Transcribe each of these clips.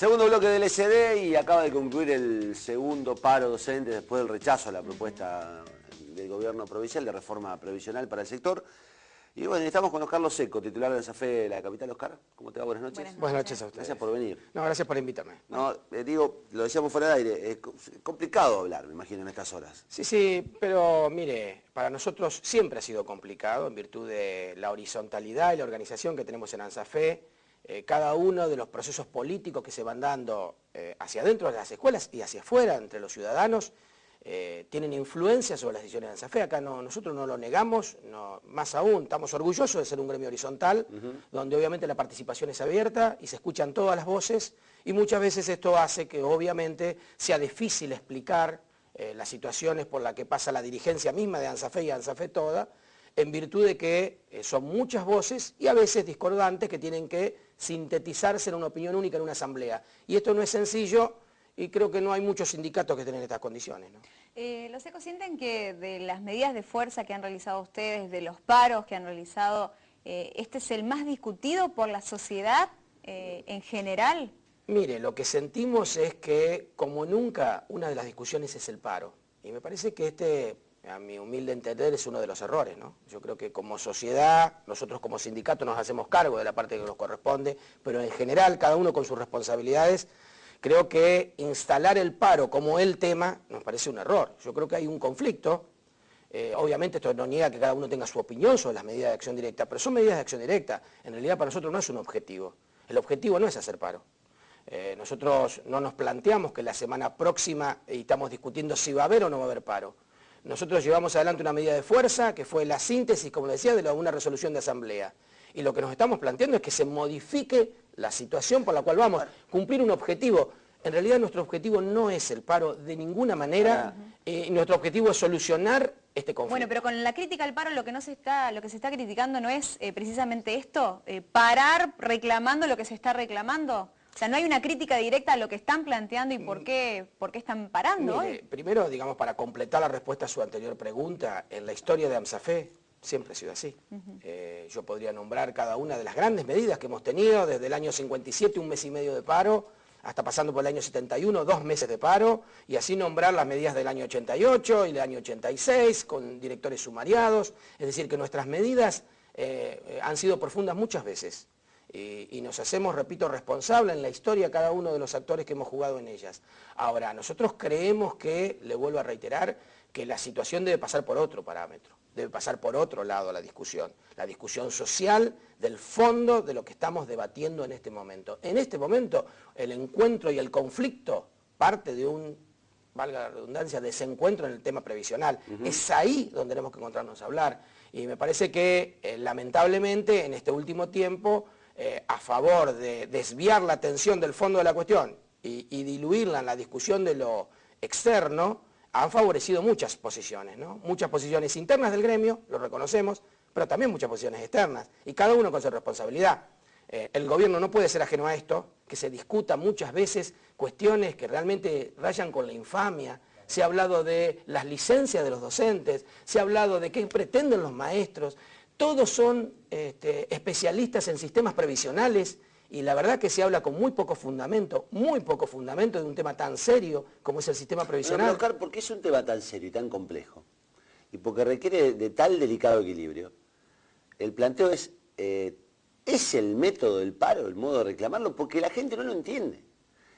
Segundo bloque del SD y acaba de concluir el segundo paro docente después del rechazo a la propuesta del gobierno provincial de reforma previsional para el sector. Y bueno, estamos con Oscar Loseco, titular de ANSAFE de la capital. Oscar, ¿cómo te va? Buenas noches. Buenas noches a ustedes. Gracias por venir. No, gracias por invitarme. No, digo, lo decíamos fuera de aire, es complicado hablar, me imagino, en estas horas. Sí, pero mire, para nosotros siempre ha sido complicado en virtud de la horizontalidad y la organización que tenemos en ANSAFE. Cada uno de los procesos políticos que se van dando hacia adentro de las escuelas y hacia afuera, entre los ciudadanos, tienen influencia sobre las decisiones de ANSAFE. Acá nosotros no lo negamos, más aún, estamos orgullosos de ser un gremio horizontal, donde obviamente la participación es abierta y se escuchan todas las voces, y muchas veces esto hace que obviamente sea difícil explicar las situaciones por las que pasa la dirigencia misma de ANSAFE y ANSAFE toda, en virtud de que son muchas voces y a veces discordantes que tienen que sintetizarse en una opinión única en una asamblea. Y esto no es sencillo y creo que no hay muchos sindicatos que estén en estas condiciones, ¿no? ¿Los ECO sienten que de las medidas de fuerza que han realizado ustedes, de los paros que han realizado, este es el más discutido por la sociedad en general? Mire, lo que sentimos es que, como nunca, una de las discusiones es el paro. Y me parece que a mi humilde entender, es uno de los errores, ¿no? Yo creo que como sociedad, nosotros como sindicato nos hacemos cargo de la parte que nos corresponde, pero en general, cada uno con sus responsabilidades, creo que instalar el paro como el tema nos parece un error. Yo creo que hay un conflicto. Obviamente esto no niega que cada uno tenga su opinión sobre las medidas de acción directa, pero son medidas de acción directa. En realidad para nosotros no es un objetivo. El objetivo no es hacer paro. Nosotros no nos planteamos que la semana próxima estamos discutiendo si va a haber o no va a haber paro. Nosotros llevamos adelante una medida de fuerza que fue la síntesis, como decía, de una resolución de asamblea. Y lo que nos estamos planteando es que se modifique la situación por la cual vamos a cumplir un objetivo. En realidad nuestro objetivo no es el paro de ninguna manera, nuestro objetivo es solucionar este conflicto. Bueno, pero con la crítica al paro lo que se está criticando no es precisamente esto, parar reclamando lo que se está reclamando. O sea, no hay una crítica directa a lo que están planteando y por qué están parando. Mire, primero, digamos, para completar la respuesta a su anterior pregunta, en la historia de ANSAFE siempre ha sido así. Yo podría nombrar cada una de las grandes medidas que hemos tenido, desde el año 57, 1 mes y medio de paro, hasta pasando por el año 71, 2 meses de paro, y así nombrar las medidas del año 88 y del año 86, con directores sumariados. Es decir, que nuestras medidas han sido profundas muchas veces. Y nos hacemos, repito, responsables en la historia cada uno de los actores que hemos jugado en ellas. Ahora, nosotros creemos que, le vuelvo a reiterar, que la situación debe pasar por otro parámetro, debe pasar por otro lado la discusión social del fondo de lo que estamos debatiendo en este momento. En este momento, el encuentro y el conflicto parte de un, valga la redundancia, desencuentro en el tema previsional. Es ahí donde tenemos que encontrarnos a hablar. Y me parece que, lamentablemente, en este último tiempo, a favor de desviar la atención del fondo de la cuestión y diluirla en la discusión de lo externo, han favorecido muchas posiciones, ¿no? Muchas posiciones internas del gremio, lo reconocemos, pero también muchas posiciones externas, y cada uno con su responsabilidad. El gobierno no puede ser ajeno a esto, que se discuta muchas veces cuestiones que realmente rayan con la infamia. Se ha hablado de las licencias de los docentes, se ha hablado de qué pretenden los maestros. Todos son especialistas en sistemas previsionales y la verdad que se habla con muy poco fundamento de un tema tan serio como es el sistema previsional. Bueno, Oscar, ¿por qué es un tema tan serio y tan complejo? Y porque requiere de tal delicado equilibrio. El planteo ¿es el método del paro, el modo de reclamarlo? Porque la gente no lo entiende.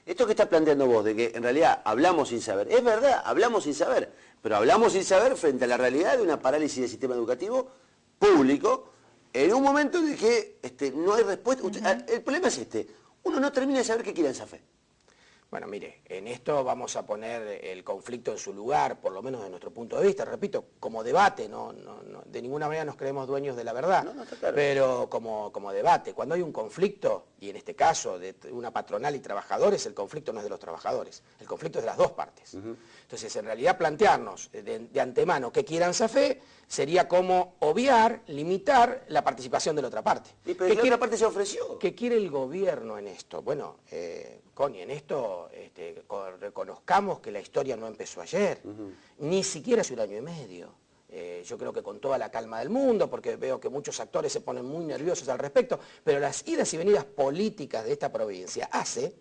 Esto que estás planteando vos, de que en realidad hablamos sin saber, es verdad, hablamos sin saber, pero hablamos sin saber frente a la realidad de una parálisis del sistema educativo público, en un momento en el que no hay respuesta. El problema es uno no termina de saber qué quiere ANSAFE. Bueno, mire, en esto vamos a poner el conflicto en su lugar, por lo menos de nuestro punto de vista, repito, como debate, de ninguna manera nos creemos dueños de la verdad, está claro. Pero como debate, cuando hay un conflicto, y en este caso de una patronal y trabajadores, el conflicto no es de los trabajadores, el conflicto es de las dos partes. Entonces, en realidad plantearnos de antemano qué quiere ANSAFE sería como obviar, limitar la participación de la otra parte. ¿Y pero la otra parte se ofreció? ¿Qué quiere el gobierno en esto? Bueno, Connie, en esto reconozcamos que la historia no empezó ayer, ni siquiera hace 1 año y medio. Yo creo que con toda la calma del mundo, porque veo que muchos actores se ponen muy nerviosos al respecto, pero las idas y venidas políticas de esta provincia hace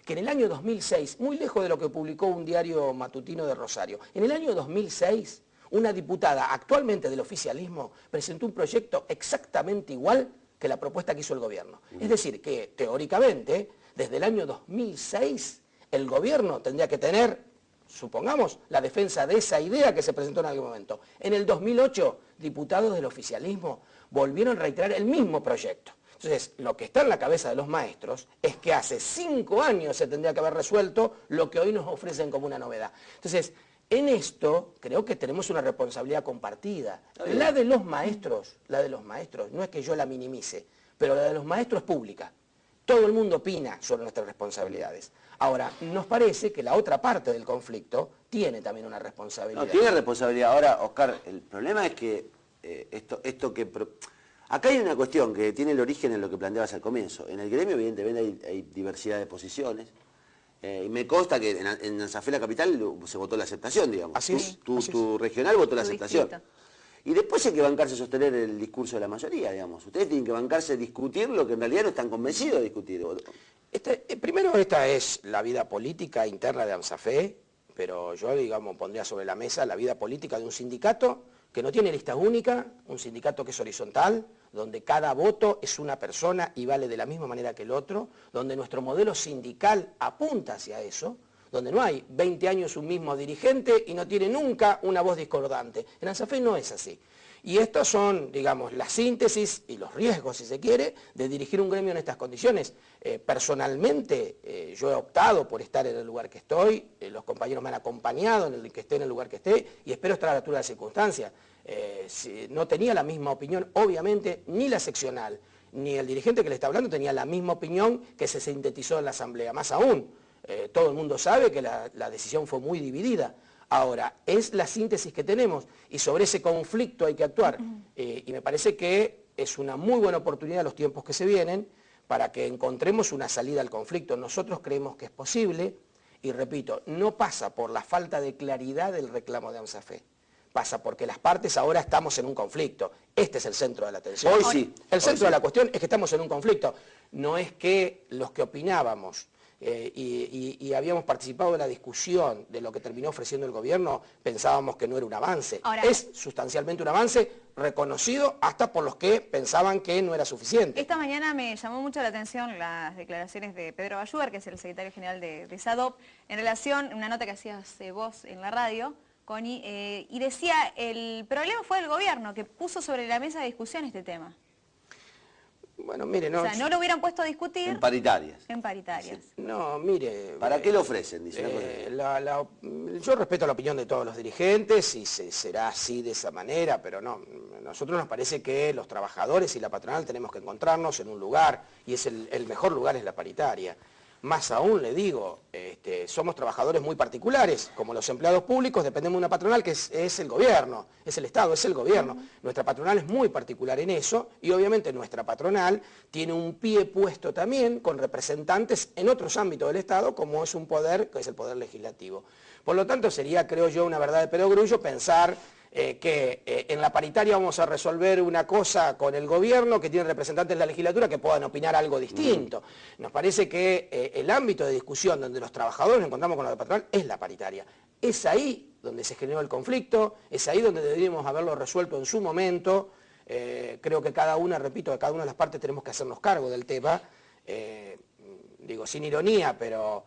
que en el año 2006, muy lejos de lo que publicó un diario matutino de Rosario, en el año 2006, una diputada actualmente del oficialismo presentó un proyecto exactamente igual que la propuesta que hizo el gobierno. Es decir, que teóricamente, desde el año 2006, el gobierno tendría que tener, supongamos, la defensa de esa idea que se presentó en algún momento. En el 2008, diputados del oficialismo volvieron a reiterar el mismo proyecto. Entonces, lo que está en la cabeza de los maestros es que hace 5 años se tendría que haber resuelto lo que hoy nos ofrecen como una novedad. Entonces, en esto creo que tenemos una responsabilidad compartida. La de los maestros, no es que yo la minimice, pero la de los maestros es pública. Todo el mundo opina sobre nuestras responsabilidades. Ahora, nos parece que la otra parte del conflicto tiene también una responsabilidad. No, tiene responsabilidad. Ahora, Oscar, el problema es que acá hay una cuestión que tiene el origen en lo que planteabas al comienzo. En el gremio, evidentemente, hay diversidad de posiciones. Y me consta que en ANSAFE la capital se votó la aceptación, digamos. Así es. Tu regional votó la Tu aceptación. distrito. Y después hay que bancarse sostener el discurso de la mayoría, digamos. Ustedes tienen que bancarse discutir lo que en realidad no están convencidos de discutir. Primero, esta es la vida política interna de ANSAFE, pero yo, digamos, pondría sobre la mesa la vida política de un sindicato que no tiene lista única, un sindicato que es horizontal, donde cada voto es una persona y vale de la misma manera que el otro, donde nuestro modelo sindical apunta hacia eso, donde no hay 20 años un mismo dirigente y no tiene nunca una voz discordante. En ANSAFE no es así. Y estas son, digamos, la síntesis y los riesgos, si se quiere, de dirigir un gremio en estas condiciones. Personalmente, yo he optado por estar en el lugar que estoy, los compañeros me han acompañado en el que esté en el lugar que esté, y espero estar a la altura de las circunstancias. No tenía la misma opinión, obviamente, ni la seccional, ni el dirigente que le está hablando tenía la misma opinión que se sintetizó en la asamblea. Más aún, todo el mundo sabe que la decisión fue muy dividida. Ahora, es la síntesis que tenemos y sobre ese conflicto hay que actuar. Y me parece que es una muy buena oportunidad los tiempos que se vienen para que encontremos una salida al conflicto. Nosotros creemos que es posible y repito, no pasa por la falta de claridad del reclamo de ANSAFE. Pasa porque las partes ahora estamos en un conflicto. Este es el centro de la atención. Hoy sí. El centro de la cuestión es que estamos en un conflicto. No es que los que opinábamos y habíamos participado en la discusión de lo que terminó ofreciendo el gobierno, pensábamos que no era un avance. Ahora, es sustancialmente un avance reconocido hasta por los que pensaban que no era suficiente. Esta mañana me llamó mucho la atención las declaraciones de Pedro Bayúgar, que es el secretario general de SADOP, en relación a una nota que hacías vos en la radio, Connie, y decía, el problema fue el gobierno, que puso sobre la mesa de discusión este tema. Bueno, mire, no... O sea, no lo hubieran puesto a discutir... En paritarias. En paritarias. No, mire... ¿Para qué lo ofrecen? Dice yo respeto la opinión de todos los dirigentes y será así de esa manera, pero no, a nosotros nos parece que los trabajadores y la patronal tenemos que encontrarnos en un lugar y es el mejor lugar es la paritaria. Más aún le digo, somos trabajadores muy particulares, como los empleados públicos, dependemos de una patronal que es el gobierno, es el Estado, es el gobierno. Nuestra patronal es muy particular en eso y obviamente nuestra patronal tiene un pie puesto también con representantes en otros ámbitos del Estado, como es un poder, que es el poder legislativo. Por lo tanto, sería, creo yo, una verdad de perogrullo pensar que en la paritaria vamos a resolver una cosa con el gobierno que tiene representantes de la legislatura que puedan opinar algo distinto. Nos parece que el ámbito de discusión donde los trabajadores nos encontramos con la patronal es la paritaria. Es ahí donde se generó el conflicto, es ahí donde deberíamos haberlo resuelto en su momento. Creo que cada una, repito, que cada una de las partes tenemos que hacernos cargo del tema. Digo, sin ironía, pero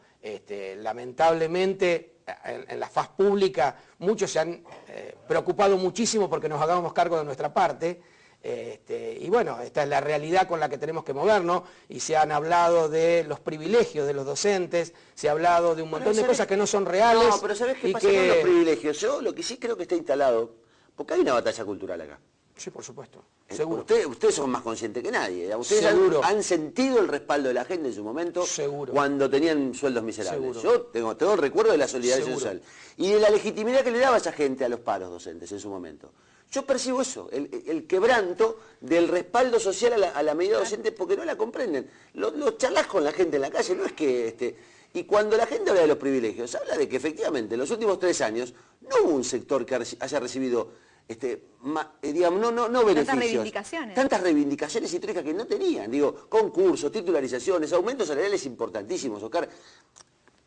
lamentablemente en la faz pública muchos se han preocupado muchísimo porque nos hagamos cargo de nuestra parte. Y bueno, esta es la realidad con la que tenemos que movernos y se han hablado de los privilegios de los docentes, se ha hablado de un montón de cosas que no son reales. No, pero ¿sabés qué pasa con los privilegios? Yo lo que sí creo que está instalado, porque hay una batalla cultural acá. Sí, por supuesto, seguro. Ustedes son más conscientes que nadie. Ustedes han sentido el respaldo de la gente en su momento cuando tenían sueldos miserables. Seguro. Yo tengo todo el recuerdo de la solidaridad Seguro. social y de la legitimidad que le daba esa gente a los paros docentes en su momento. Yo percibo eso, el quebranto del respaldo social a la medida docente porque no la comprenden. Lo charlas con la gente en la calle, no es que... Y cuando la gente habla de los privilegios, habla de que efectivamente en los últimos 3 años no hubo un sector que haya recibido digamos, no beneficios. reivindicaciones. Tantas reivindicaciones históricas que no tenían. Digo, concursos, titularizaciones, aumentos salariales importantísimos, Oscar.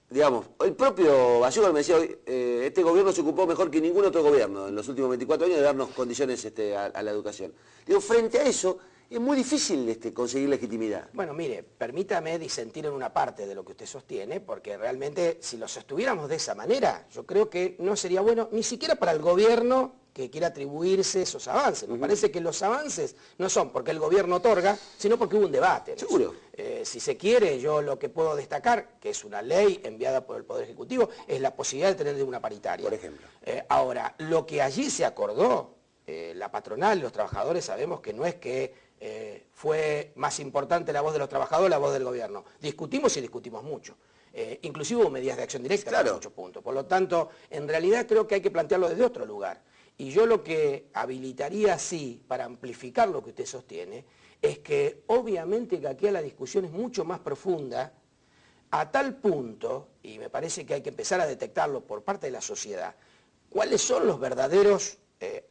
Digamos, el propio Bayugar me decía hoy, este gobierno se ocupó mejor que ningún otro gobierno en los últimos 24 años de darnos condiciones a la educación. Digo, frente a eso, es muy difícil conseguir legitimidad. Bueno, mire, permítame disentir en una parte de lo que usted sostiene, porque realmente si lo sostuviéramos de esa manera, yo creo que no sería bueno ni siquiera para el gobierno que quiera atribuirse esos avances. Me parece que los avances no son porque el gobierno otorga, sino porque hubo un debate. Seguro. Si se quiere, yo lo que puedo destacar, que es una ley enviada por el Poder Ejecutivo, es la posibilidad de tener una paritaria. Por ejemplo. Ahora, lo que allí se acordó, la patronal y los trabajadores sabemos que no es que fue más importante la voz de los trabajadores la voz del gobierno. Discutimos y discutimos mucho. Inclusive hubo medidas de acción directa en muchos puntos. Por lo tanto, en realidad creo que hay que plantearlo desde otro lugar. Y yo lo que habilitaría así, para amplificar lo que usted sostiene, es que obviamente que aquí la discusión es mucho más profunda, a tal punto, y me parece que hay que empezar a detectarlo por parte de la sociedad, cuáles son los verdaderos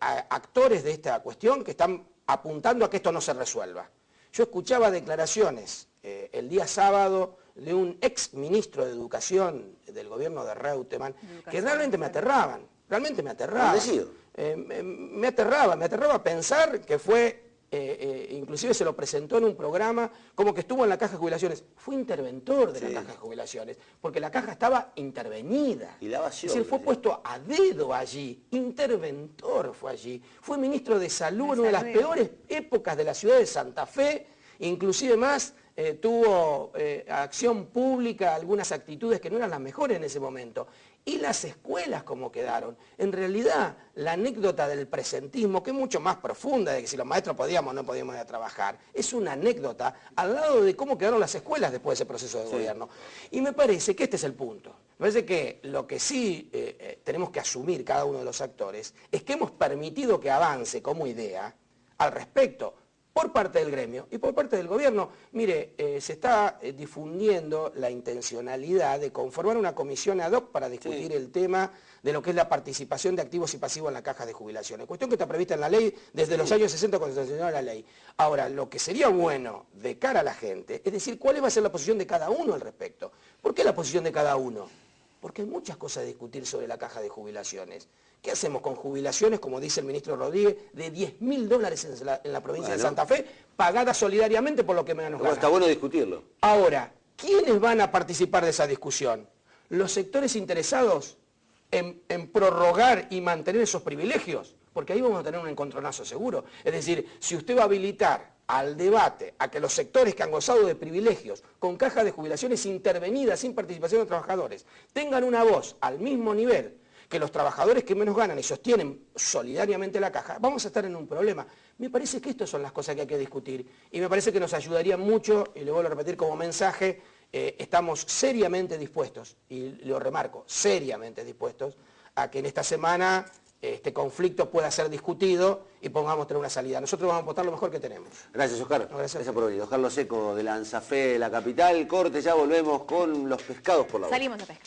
actores de esta cuestión que están apuntando a que esto no se resuelva. Yo escuchaba declaraciones el día sábado de un ex ministro de Educación del gobierno de Reutemann, que realmente me aterraban, me aterraba pensar que fue, inclusive se lo presentó en un programa, como que estuvo en la Caja de Jubilaciones. Fue interventor de la Caja de Jubilaciones, porque la caja estaba intervenida. Y la vació, es decir, fue puesto a dedo allí, interventor fue allí. Fue ministro de Salud en una de las peores épocas de la ciudad de Santa Fe, inclusive más, tuvo acción pública, algunas actitudes que no eran las mejores en ese momento. Y las escuelas como quedaron. En realidad, la anécdota del presentismo, que es mucho más profunda de que si los maestros podíamos o no podíamos ir a trabajar, es una anécdota al lado de cómo quedaron las escuelas después de ese proceso de gobierno. Y me parece que este es el punto. Me parece que lo que sí tenemos que asumir cada uno de los actores es que hemos permitido que avance como idea al respecto, por parte del gremio y por parte del gobierno. Mire, se está difundiendo la intencionalidad de conformar una comisión ad hoc para discutir el tema de lo que es la participación de activos y pasivos en las cajas de jubilaciones. Cuestión que está prevista en la ley desde los años 60 cuando se sancionó la ley. Ahora, lo que sería bueno de cara a la gente es decir cuál va a ser la posición de cada uno al respecto. ¿Por qué la posición de cada uno? Porque hay muchas cosas a discutir sobre la caja de jubilaciones. ¿Qué hacemos con jubilaciones, como dice el ministro Rodríguez, de $10.000 en la provincia de Santa Fe, pagadas solidariamente por lo que menos ganan? Está bueno discutirlo. Ahora, ¿quiénes van a participar de esa discusión? Los sectores interesados en prorrogar y mantener esos privilegios, porque ahí vamos a tener un encontronazo seguro. Es decir, si usted va a habilitar al debate a que los sectores que han gozado de privilegios con cajas de jubilaciones intervenidas sin participación de trabajadores tengan una voz al mismo nivel que los trabajadores que menos ganan y sostienen solidariamente la caja, vamos a estar en un problema. Me parece que estas son las cosas que hay que discutir y me parece que nos ayudaría mucho, y le vuelvo a repetir como mensaje, estamos seriamente dispuestos, y lo remarco, seriamente dispuestos, a que en esta semana este conflicto pueda ser discutido y podamos tener una salida. Nosotros vamos a apostar lo mejor que tenemos. Gracias, Oscar. No, gracias por venir. Oscar Loseco de la ANSAFE, la capital. Corte, ya volvemos con los pescados por la boca. Salimos a pescar.